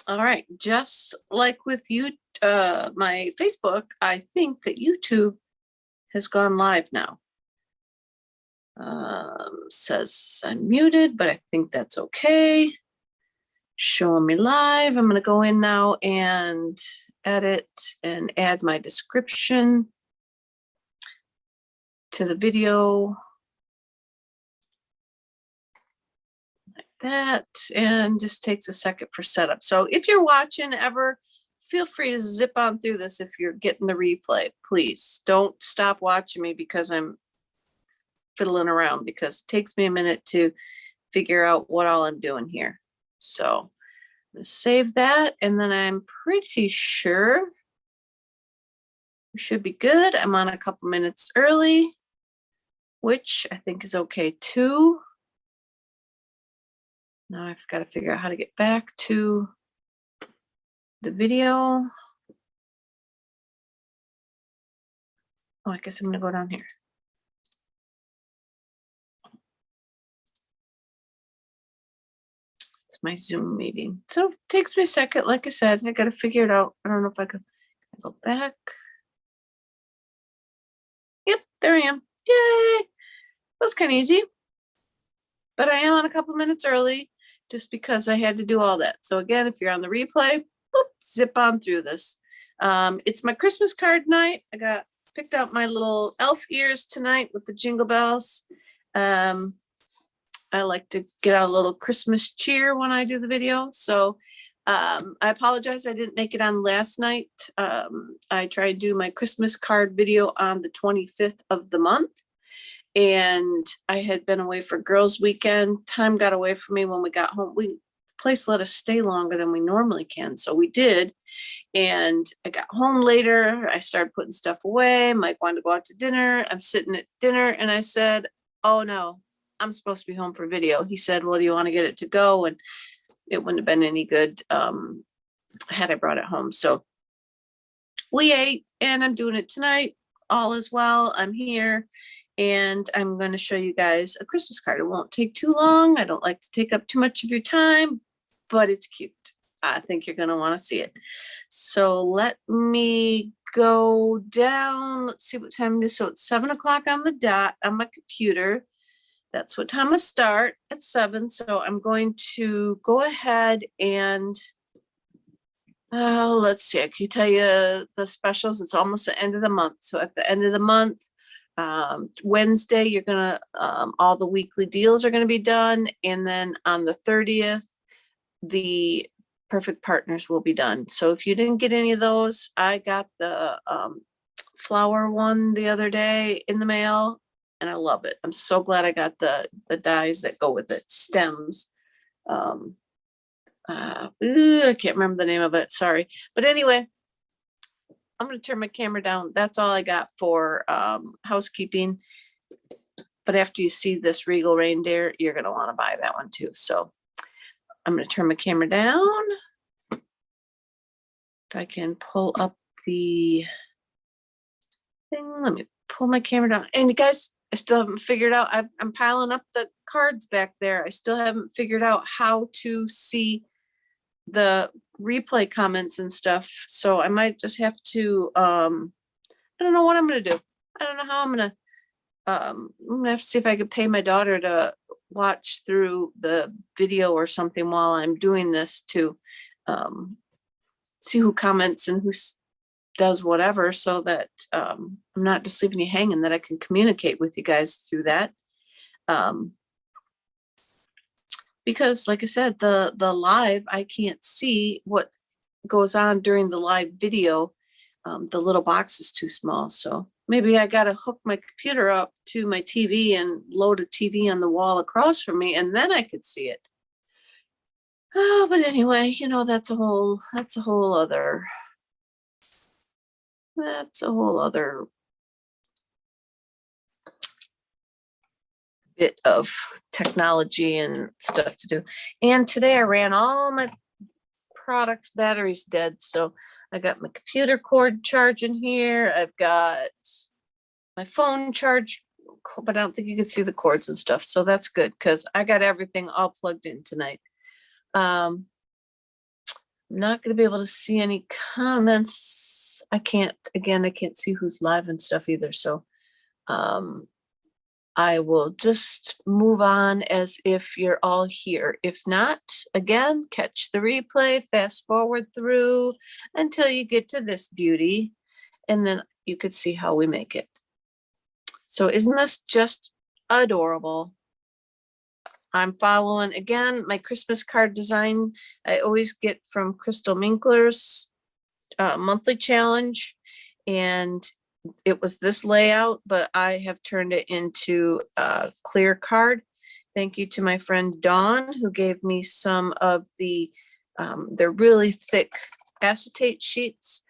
All right, just like with you, my Facebook, I think that YouTube has gone live now. Says I'm muted, but I think that's okay. Showing me live. I'm going to go in now and edit and add my description to the video. Like that, and just takes a second for setup. So if you're watching ever, feel free to zip on through this if you're getting the replay. Please don't stop watching me because I'm fiddling around, because it takes me a minute to figure out what all I'm doing here. So I'm going to save that, and then I'm pretty sure we should be good. I'm on a couple minutes early, which I think is okay too. Now I've got to figure out how to get back to the video. Oh, I guess I'm going to go down here. It's my Zoom meeting. So it takes me a second. Like I said, I got to figure it out. I don't know if I can go back. Yep, there I am. Yay! That was kind of easy. But I am on a couple minutes early just because I had to do all that. So again, if you're on the replay, boop, zip on through this. It's my Christmas card night. I picked out my little elf ears tonight with the jingle bells. I like to get out a little Christmas cheer when I do the video. So I apologize I didn't make it on last night. I tried to do my Christmas card video on the 25th of the month. And I had been away for girls' weekend. Time got away from me when we got home. The place let us stay longer than we normally can. So we did. And I got home later. I started putting stuff away. Mike wanted to go out to dinner. I'm sitting at dinner and I said, oh no, I'm supposed to be home for video. He said, well, do you want to get it to go? And it wouldn't have been any good had I brought it home. So we ate, and I'm doing it tonight. All is well. I'm here. And I'm going to show you guys a Christmas card. It won't take too long. I don't like to take up too much of your time, but it's cute. I think you're going to want to see it. So let me go down. Let's see what time it is. So it's 7 o'clock on the dot on my computer. That's what time I start, at 7. So I'm going to go ahead and let's see. I can tell you the specials. It's almost the end of the month. So at the end of the month, Wednesday, you're gonna all the weekly deals are going to be done, and then on the 30th the perfect partners will be done. So if you didn't get any of those, I got the flower one the other day in the mail, and I love it. I'm so glad I got the dies that go with it, stems. I can't remember the name of it, sorry. But anyway, I'm going to turn my camera down. That's all I got for housekeeping. But after you see this Regal Reindeer, you're going to want to buy that one too. So I'm going to turn my camera down. If I can pull up the thing, let me pull my camera down. And you guys, I still haven't figured out, I'm piling up the cards back there. I still haven't figured out how to see the replay comments and stuff. So I might just have to, I don't know what I'm going to do. I don't know how I'm going to have to see if I could pay my daughter to watch through the video or something while I'm doing this to see who comments and who does whatever, so that I'm not just leaving you hanging, that I can communicate with you guys through that. Because like I said, the live, I can't see what goes on during the live video. The little box is too small. So maybe I got to hook my computer up to my TV and load a TV on the wall across from me, and then I could see it. Oh, but anyway, you know, that's a whole other bit of technology and stuff to do. And today I ran all my products batteries dead, so I got my computer cord charging here. I've got my phone charged, but I don't think you can see the cords and stuff, so that's good because I got everything all plugged in tonight. I'm I'm not going to be able to see any comments. I can't see who's live and stuff either. So I will just move on as if you're all here. If not, again, catch the replay, fast forward through until you get to this beauty, and then you could see how we make it. So isn't this just adorable? I'm following, again, my Christmas card design I always get from Crystal Minkler's monthly challenge, and it was this layout, but I have turned it into a clear card. Thank you to my friend Dawn, who gave me some of the, they're really thick acetate sheets.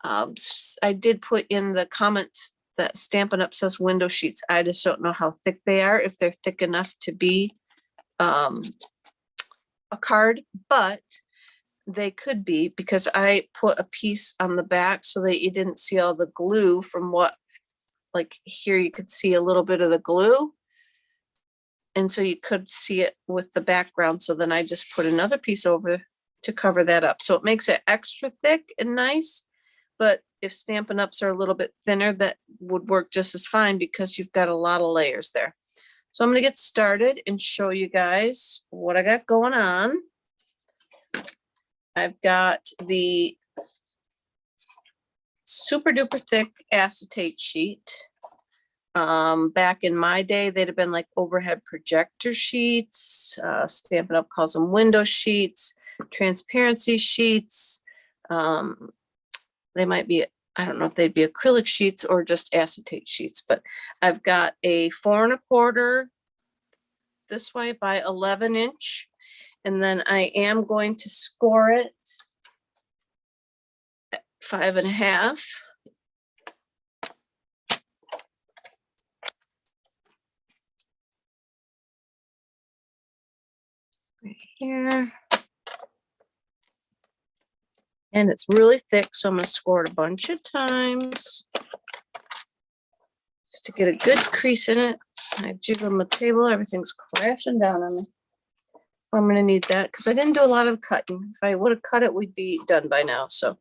I did put in the comments that Stampin' Up says window sheets. I just don't know how thick they are, if they're thick enough to be a card, but they could be, because I put a piece on the back so that you didn't see all the glue from what, like here you could see a little bit of the glue. And so you could see it with the background. So then I just put another piece over to cover that up. So it makes it extra thick and nice. But if Stampin' Ups are a little bit thinner, that would work just as fine because you've got a lot of layers there. So I'm going to get started and show you guys what I got going on. I've got the super duper thick acetate sheet. Back in my day, they'd have been like overhead projector sheets. Stampin' Up calls them window sheets, transparency sheets. They might be, I don't know if they'd be acrylic sheets or just acetate sheets, but I've got a 4 1/4 this way by 11 inch. And then I am going to score it at 5 1/2. Right here. And it's really thick, so I'm going to score it a bunch of times just to get a good crease in it. I jiggle my table, everything's crashing down on me. I'm going to need that because I didn't do a lot of cutting. If I would have cut it, we'd be done by now. So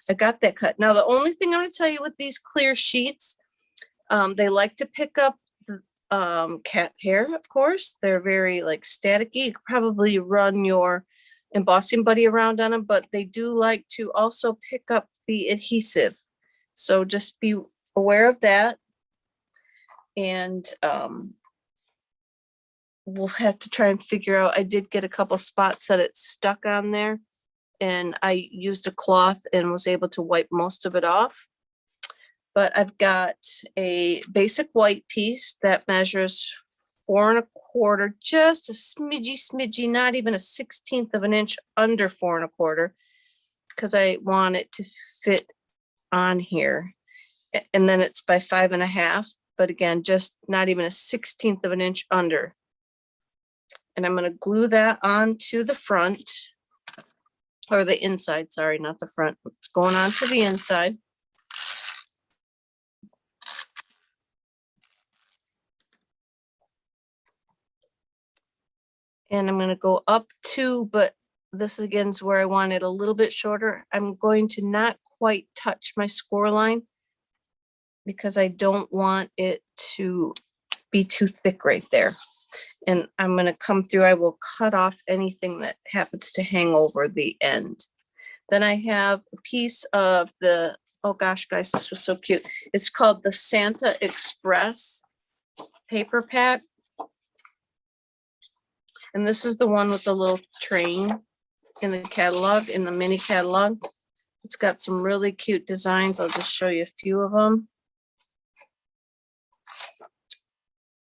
I got that cut. Now, the only thing I'm going to tell you with these clear sheets, they like to pick up the cat hair, of course. They're very like staticky. You could probably run your embossing buddy around on them, but they do like to also pick up the adhesive. So just be aware of that. And we'll have to try and figure out. I did get a couple spots that it stuck on there, and I used a cloth and was able to wipe most of it off. But I've got a basic white piece that measures 4 1/4, just a smidgy, not even a 1/16 of an inch under 4 1/4, because I want it to fit on here. And then it's by 5 1/2, but again, just not even a 1/16 of an inch under. And I'm going to glue that onto the front, or the inside, sorry, not the front. It's going on to the inside. And I'm going to go up to, but this again is where I want it a little bit shorter. I'm going to not quite touch my score line because I don't want it to be too thick right there. And I'm going to come through. I will cut off anything that happens to hang over the end. Then I have a piece of the, oh gosh, guys, this was so cute. It's called the Santa Express paper pack. And this is the one with the little train in the catalog, in the mini catalog. It's got some really cute designs. I'll just show you a few of them.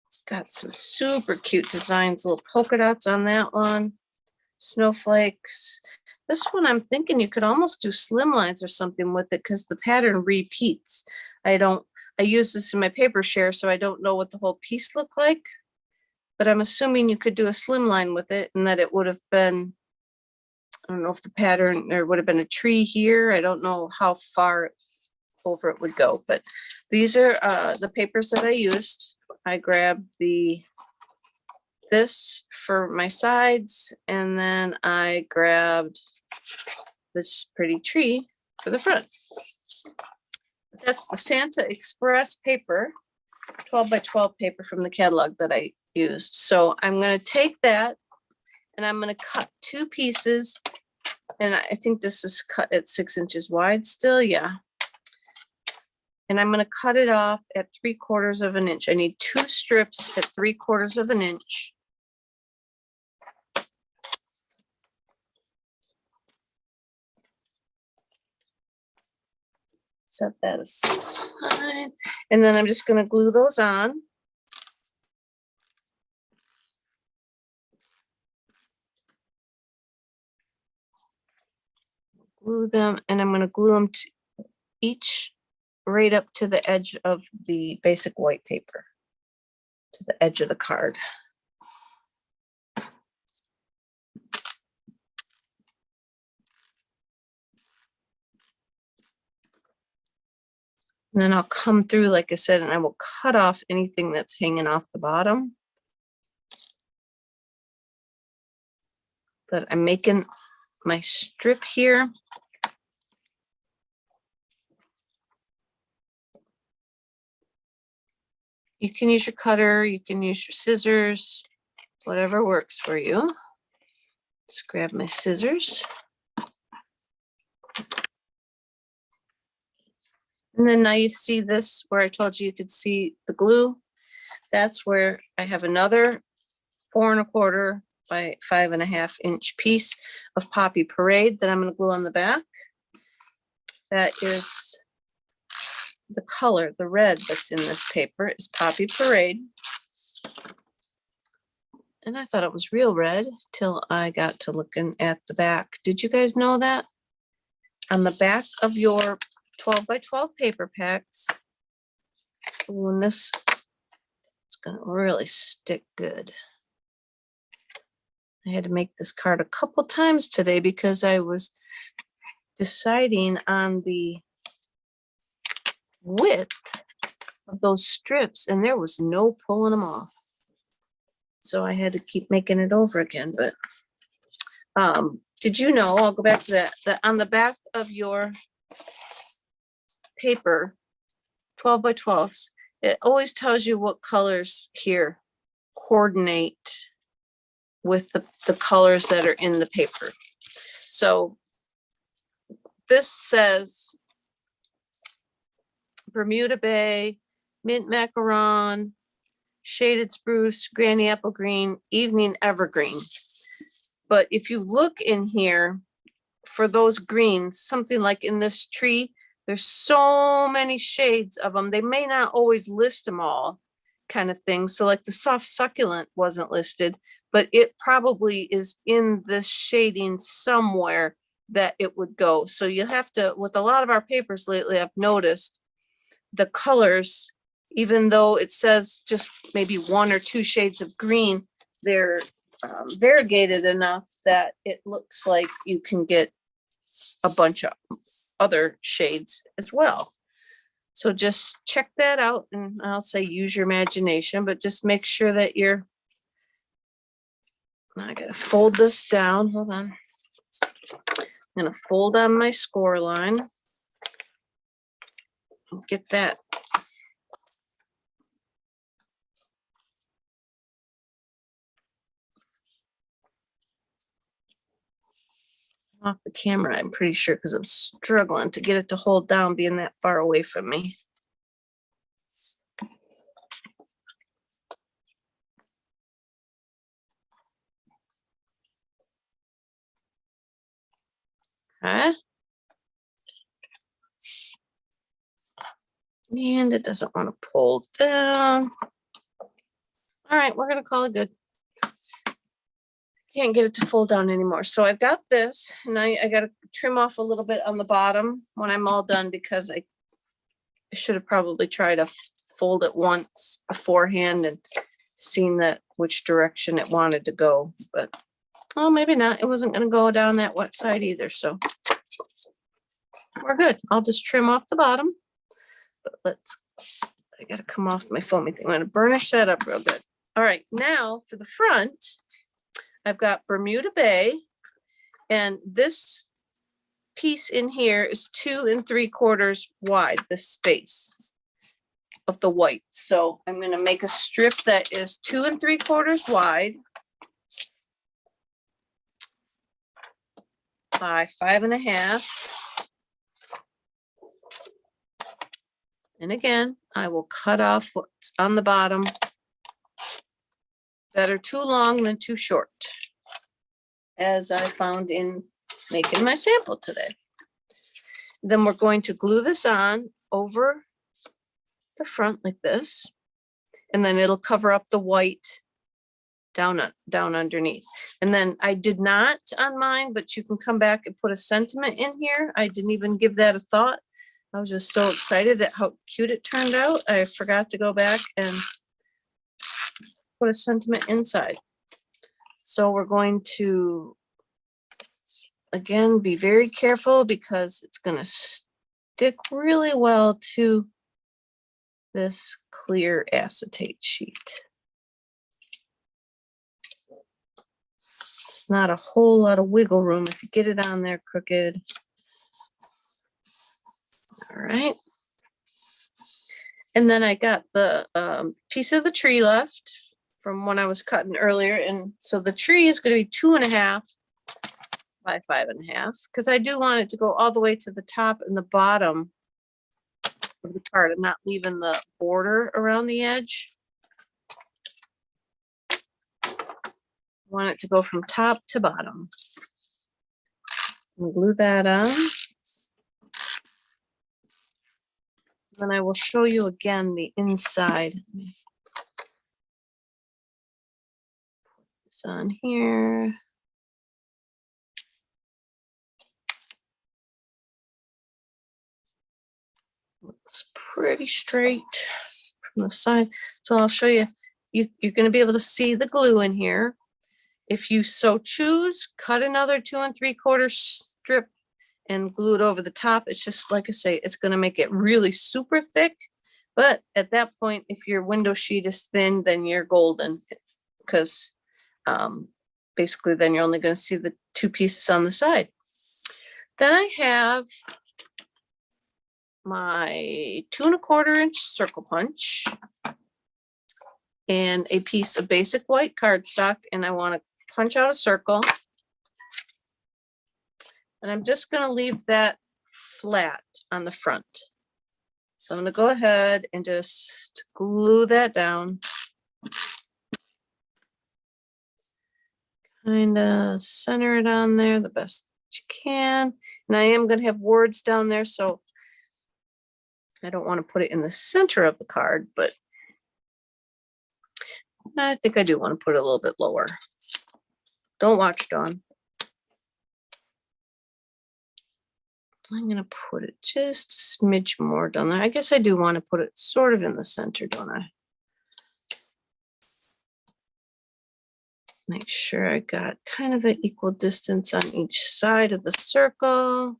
It's got some super cute designs, little polka dots on that one, snowflakes. This one, I'm thinking you could almost do slim lines or something with it because the pattern repeats. I use this in my paper share, so I don't know what the whole piece looked like. But I'm assuming you could do a slim line with it and that it would have been, I don't know if the pattern, there would have been a tree here. I don't know how far over it would go, but these are the papers that I used. I grabbed this for my sides, and then I grabbed this pretty tree for the front. That's the Santa Express paper, 12 by 12 paper from the catalog that I used. So I'm going to take that and I'm going to cut 2 pieces. And I think this is cut at 6 inches wide still. Yeah. And I'm going to cut it off at 3/4 of an inch. I need 2 strips at 3/4 of an inch. Set that aside. And then I'm just going to glue those on. Glue them, and I'm going to glue them to each right up to the edge of the basic white paper, to the edge of the card. And then I'll come through, like I said, and I will cut off anything that's hanging off the bottom. But I'm making my strip here. You can use your cutter, you can use your scissors, whatever works for you. Just grab my scissors. And then now you see this where I told you could see the glue. That's where I have another 4 1/4 by 5 1/2 inch piece of Poppy Parade that I'm going to glue on the back. That is the color, the red that's in this paper is Poppy Parade. And I thought it was real red till I got to looking at the back. Did you guys know that? On the back of your 12 by 12 paper packs, when this is going to really stick good. I had to make this card a couple times today because I was deciding on the width of those strips and there was no pulling them off. So I had to keep making it over again. But did you know, I'll go back to that on the back of your paper, 12 by 12s, it always tells you what colors here coordinate with the colors that are in the paper. So this says Bermuda Bay, mint macaron, shaded spruce, granny apple green, evening evergreen. But if you look in here for those greens, something like in this tree, there's so many shades of them. They may not always list them all, kind of thing. So like the soft succulent wasn't listed, but it probably is in this shading somewhere that it would go. So you have to, with a lot of our papers lately, I've noticed the colors, even though it says just maybe 1 or 2 shades of green, they're variegated enough that it looks like you can get a bunch of other shades as well. So just check that out, and I'll say use your imagination, but just make sure that you're, I gotta fold this down, hold on. I'm gonna fold on my score line. Get that off the camera, I'm pretty sure, because I'm struggling to get it to hold down being that far away from me. Okay. And it doesn't want to pull down. All right, we're going to call it good. Can't get it to fold down anymore. So I've got this, and I got to trim off a little bit on the bottom when I'm all done, because I should have probably tried to fold it once beforehand and seen that which direction it wanted to go. But oh, maybe not. It wasn't going to go down that wet side either. So we're good. I'll just trim off the bottom. But I got to come off my foamy thing. I'm going to burnish that up real good. All right, now for the front, I've got Bermuda Bay, and this piece in here is 2 3/4 wide, this space of the white. So I'm going to make a strip that is 2 3/4 wide by 5.5. And again, I will cut off what's on the bottom. Better too long than too short, as I found in making my sample today. Then we're going to glue this on over the front like this, and then it'll cover up the white down underneath. And then I did not on mine, but you can come back and put a sentiment in here. I didn't even give that a thought. I was just so excited at how cute it turned out. I forgot to go back and put a sentiment inside. So we're going to, again, be very careful because it's going to stick really well to this clear acetate sheet. It's not a whole lot of wiggle room if you get it on there crooked. All right. And then I got the piece of the tree left from when I was cutting earlier. And so the tree is going to be 2.5 by 5.5, because I do want it to go all the way to the top and the bottom of the card. I'm not leaving the border around the edge. I want it to go from top to bottom. Glue that on. Then I will show you again the inside. Put this on here. Looks pretty straight from the side. So I'll show you. You're going to be able to see the glue in here. If you so choose, cut another 2 3/4 strip and glue it over the top. It's just, like I say, it's going to make it really super thick. But at that point, if your window sheet is thin, then you're golden, because basically then you're only going to see the 2 pieces on the side. Then I have my 2 1/4-inch circle punch and a piece of basic white cardstock, and I want to punch out a circle. And I'm just going to leave that flat on the front. So I'm going to go ahead and just glue that down. Kind of center it on there the best you can. And I am going to have words down there, so I don't want to put it in the center of the card, but I think I do want to put it a little bit lower. Don't watch, Dawn. I'm going to put it just a smidge more down there. I guess I do want to put it sort of in the center, don't I? Make sure I got kind of an equal distance on each side of the circle.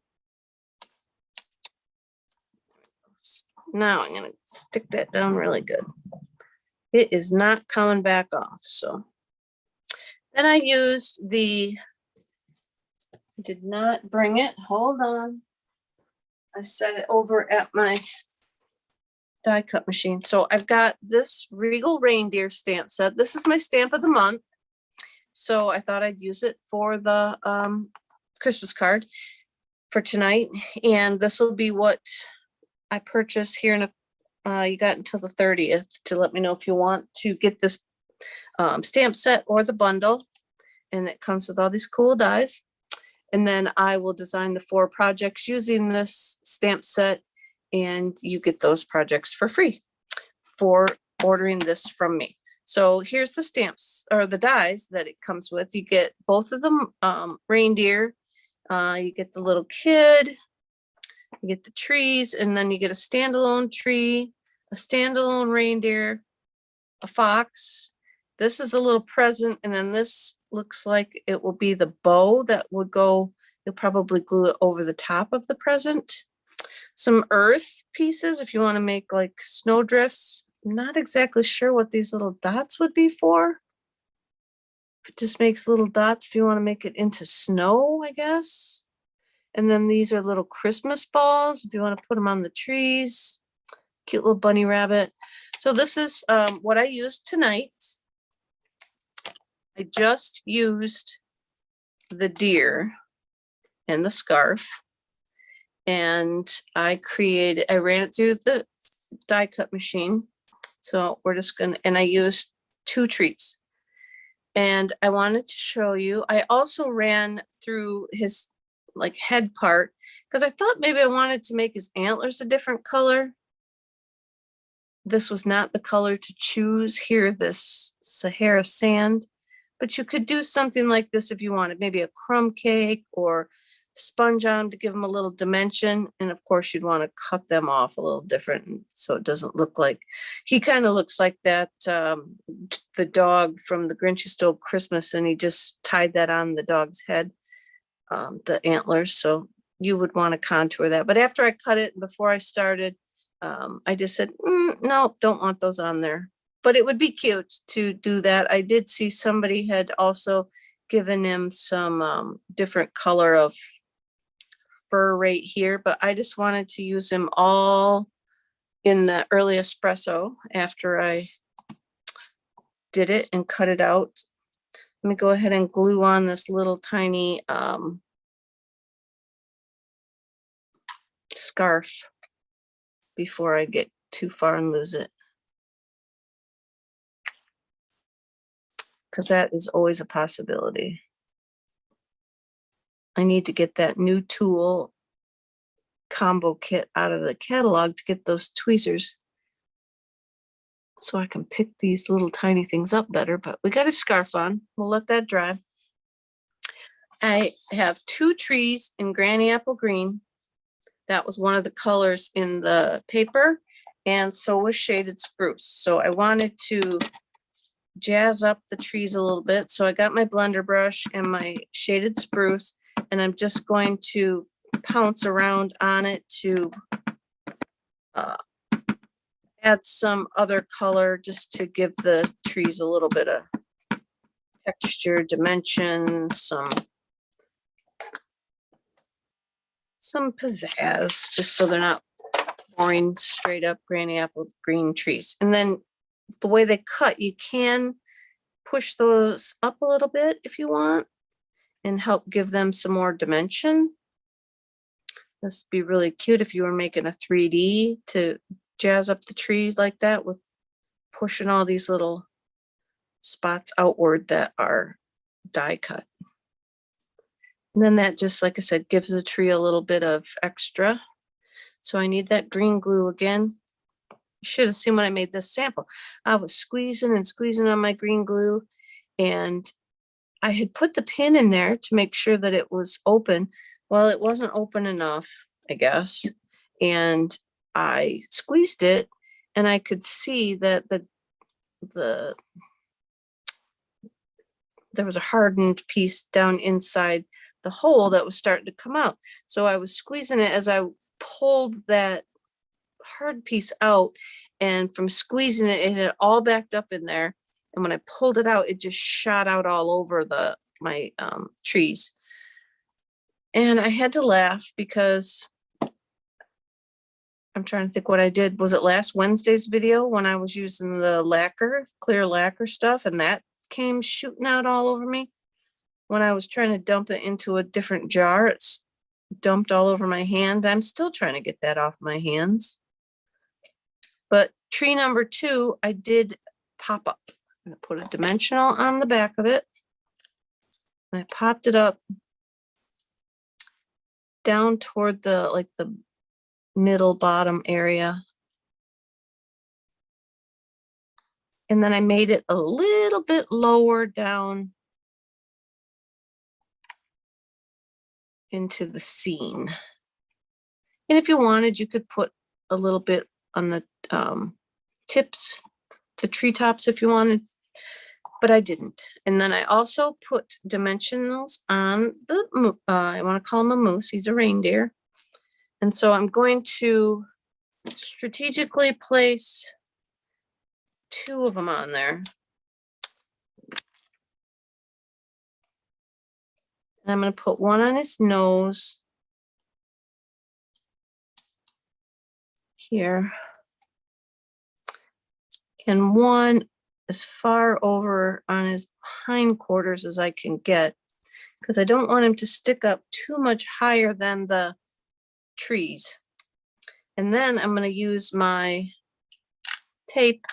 Now I'm going to stick that down really good. It is not coming back off. So then I used did not bring it. Hold on. I set it over at my die cut machine. So I've got this Regal Reindeer stamp set. This is my stamp of the month. So I thought I'd use it for the Christmas card for tonight. And this will be what I purchased here in you got until the 30th to let me know if you want to get this stamp set or the bundle. And it comes with all these cool dies. And then I will design the 4 projects using this stamp set, and you get those projects for free for ordering this from me. So here's the stamps or the dies that it comes with. You get both of them reindeer, you get the little kid, you get the trees, and then you get a standalone tree, a standalone reindeer, a fox. This is a little present, and then this looks like it will be the bow that would go, you'll probably glue it over the top of the present. Some earth pieces if you want to make like snow drifts. I'm not exactly sure what these little dots would be for. It just makes little dots if you want to make it into snow, I guess. And then these are little Christmas balls if you want to put them on the trees. Cute little bunny rabbit. So this is what I used tonight. I just used the deer and the scarf, and I ran it through the die cut machine. So we're just gonna, and I used 2 trees. And I wanted to show you, I also ran through his like head part because I thought maybe I wanted to make his antlers a different color. This was not the color to choose here, this Sahara sand, but you could do something like this if you wanted, maybe a crumb cake or sponge on 'em to give them a little dimension. And of course you'd want to cut them off a little different so it doesn't look like, he kind of looks like that, the dog from the Grinch Who Stole Christmas, and he just tied that on the dog's head, the antlers. So you would want to contour that. But after I cut it, before I started, I just said, no, don't want those on there. But it would be cute to do that. I did see somebody had also given him some different color of fur right here, but I just wanted to use him all in the early espresso after I did it and cut it out. Let me go ahead and glue on this little tiny scarf before I get too far and lose it, because that is always a possibility. I need to get that new tool combo kit out of the catalog to get those tweezers so I can pick these little tiny things up better. But we got a scarf on. We'll let that dry. I have 2 trees in Granny Apple Green. That was one of the colors in the paper, and so was Shaded Spruce. So I wanted to jazz up the trees a little bit. So I got my blender brush and my Shaded Spruce, and I'm just going to pounce around on it to add some other color, just to give the trees a little bit of texture, dimension, some pizzazz, just so they're not boring straight up Granny Apple Green trees. And then the way they cut, you can push those up a little bit if you want and help give them some more dimension. This would be really cute if you were making a 3D to jazz up the tree like that, with pushing all these little spots outward that are die cut. And then that just, like I said, gives the tree a little bit of extra. So I need that green glue again. You should have seen when I made this sample. I was squeezing and squeezing on my green glue, and I had put the pin in there to make sure that it was open. Well, it wasn't open enough, I guess. And I squeezed it, and I could see that there was a hardened piece down inside the hole that was starting to come out. So I was squeezing it as I pulled that hard piece out, and from squeezing it, it had all backed up in there. And when I pulled it out, it just shot out all over my trees. And I had to laugh because I'm trying to think what I did. Was it last Wednesday's video when I was using the lacquer, clear lacquer stuff, and that came shooting out all over me? When I was trying to dump it into a different jar, it's dumped all over my hand. I'm still trying to get that off my hands. But tree number 2, I did pop up. I'm going to put a dimensional on the back of it. And I popped it up down toward the middle bottom area. And then I made it a little bit lower down into the scene. And if you wanted, you could put a little bit on the tips, the treetops if you wanted, but I didn't. And then I also put dimensionals on the, I want to call him a moose, he's a reindeer. And so I'm going to strategically place 2 of them on there. And I'm going to put one on his nose here. And one as far over on his hindquarters as I can get, because I don't want him to stick up too much higher than the trees. And then I'm going to use my tape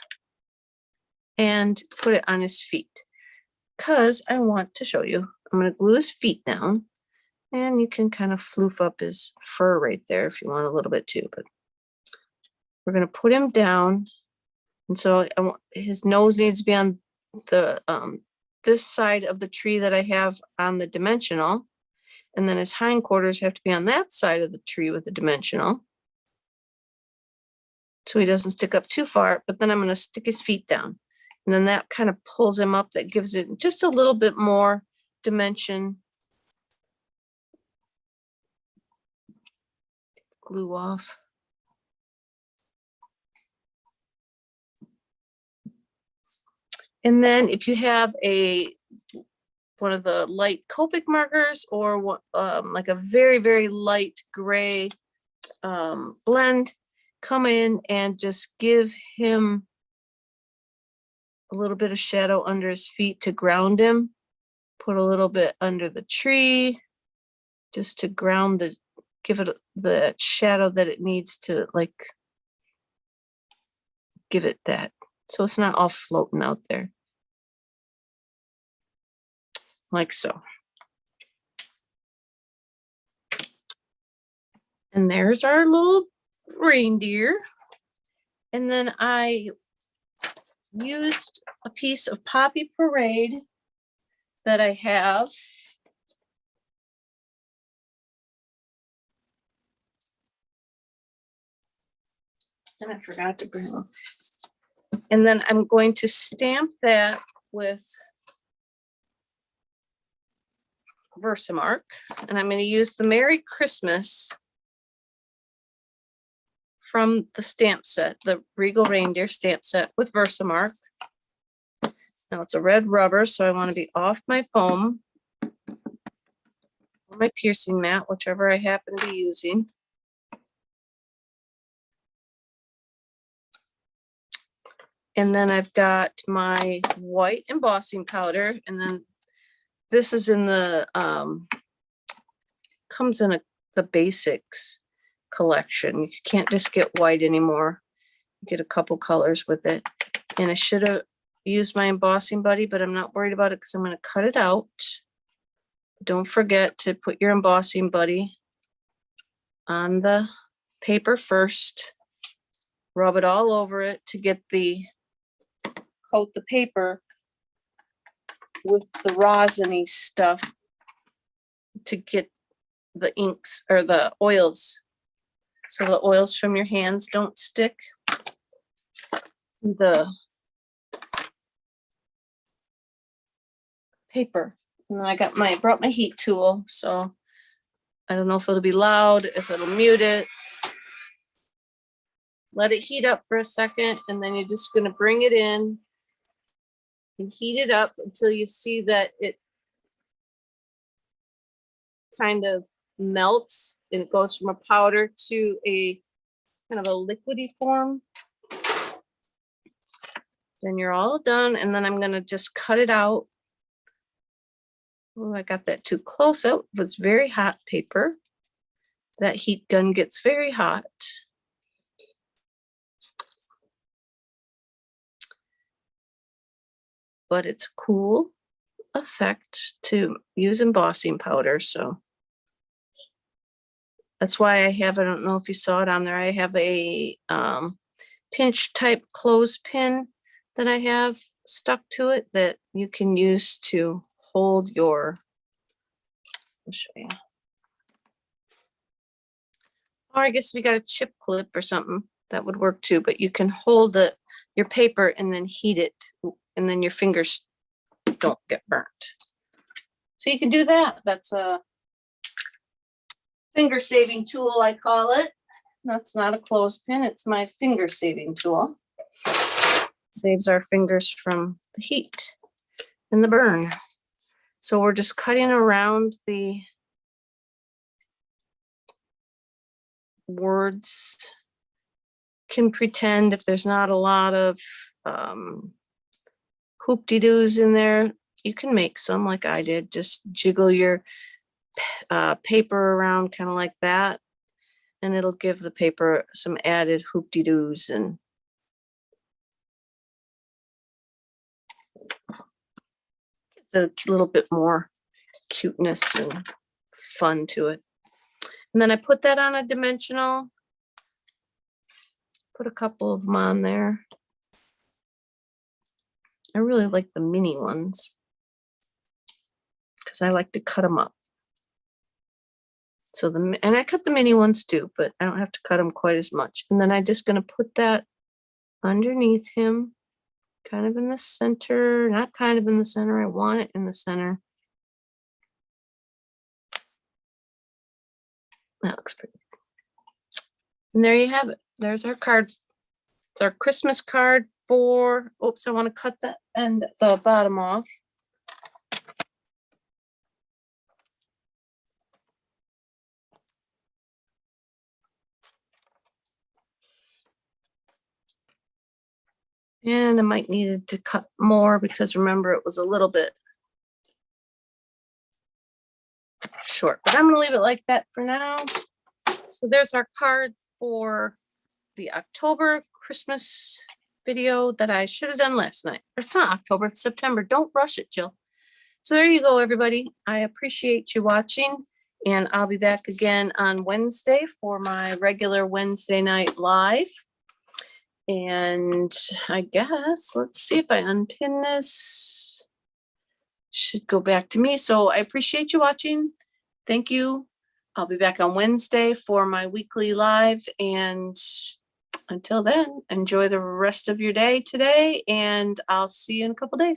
and put it on his feet, because I want to show you. I'm going to glue his feet down, and you can kind of floof up his fur right there if you want a little bit too, but we're going to put him down. And so his nose needs to be on the this side of the tree that I have on the dimensional, and then his hindquarters have to be on that side of the tree with the dimensional, so he doesn't stick up too far. But then I'm going to stick his feet down, and then that kind of pulls him up. That gives it just a little bit more dimension. Glue off. And then if you have one of the light Copic markers, or like a very, very light gray blend, come in and just give him a little bit of shadow under his feet to ground him. Put a little bit under the tree just to ground give it the shadow that it needs to, like, give it that, so it's not all floating out there. Like so. And there's our little reindeer. And then I used a piece of Poppy Parade that I have. And I forgot to bring them. And then I'm going to stamp that with Versamark, and I'm going to use the Merry Christmas from the stamp set, the Regal Reindeer stamp set with Versamark. Now it's a red rubber, so I want to be off my foam or my piercing mat, whichever I happen to be using. And then I've got my white embossing powder, and then this is in the comes in the basics collection. You can't just get white anymore. You get a couple colors with it. And I should have used my embossing buddy, but I'm not worried about it because I'm going to cut it out. Don't forget to put your embossing buddy on the paper first. Rub it all over it to get coat the paper with the rosiny stuff to get the inks or the oils, so the oils from your hands don't stick. The paper. And then I brought my heat tool, so I don't know if it'll be loud, if it'll mute it. Let it heat up for a second, and then you're just going to bring it in and heat it up until you see that it kind of melts and it goes from a powder to a kind of a liquidy form. Then you're all done, and then I'm going to just cut it out. Oh, I got that too close. Oh, it was very hot paper. That heat gun gets very hot. But it's a cool effect to use embossing powder, so that's why I have, I don't know if you saw it on there, I have a pinch type clothespin that I have stuck to it that you can use to hold your, I'll show you. Or I guess we got a chip clip or something that would work too, but you can hold your paper and then heat it, and then your fingers don't get burnt. So you can do that. That's a finger saving tool, I call it. That's not a clothespin, it's my finger saving tool. Saves our fingers from the heat and the burn. So we're just cutting around the words can pretend if there's not a lot of hoop-de-doos in there, you can make some like I did. Just jiggle your paper around kind of like that, and it'll give the paper some added hoop-de-doos and a little bit more cuteness and fun to it. And then I put that on a dimensional, put a couple of them on there. I really like the mini ones because I like to cut them up. So and I cut the mini ones too, but I don't have to cut them quite as much. And then I'm just going to put that underneath him, kind of in the center, not kind of in the center. I want it in the center. That looks pretty. And there you have it. There's our card. It's our Christmas card for, oops, I want to cut the end, the bottom off. And I might need to cut more because remember it was a little bit short, but I'm going to leave it like that for now. So there's our card for the October Christmas video that I should have done last night. It's not October, it's September. Don't rush it, Jill. So there you go, everybody. I appreciate you watching, and I'll be back again on Wednesday for my regular Wednesday night live. And I guess, let's see if I unpin this. Should go back to me. So I appreciate you watching. Thank you. I'll be back on Wednesday for my weekly live. And until then, enjoy the rest of your day today. And I'll see you in a couple days.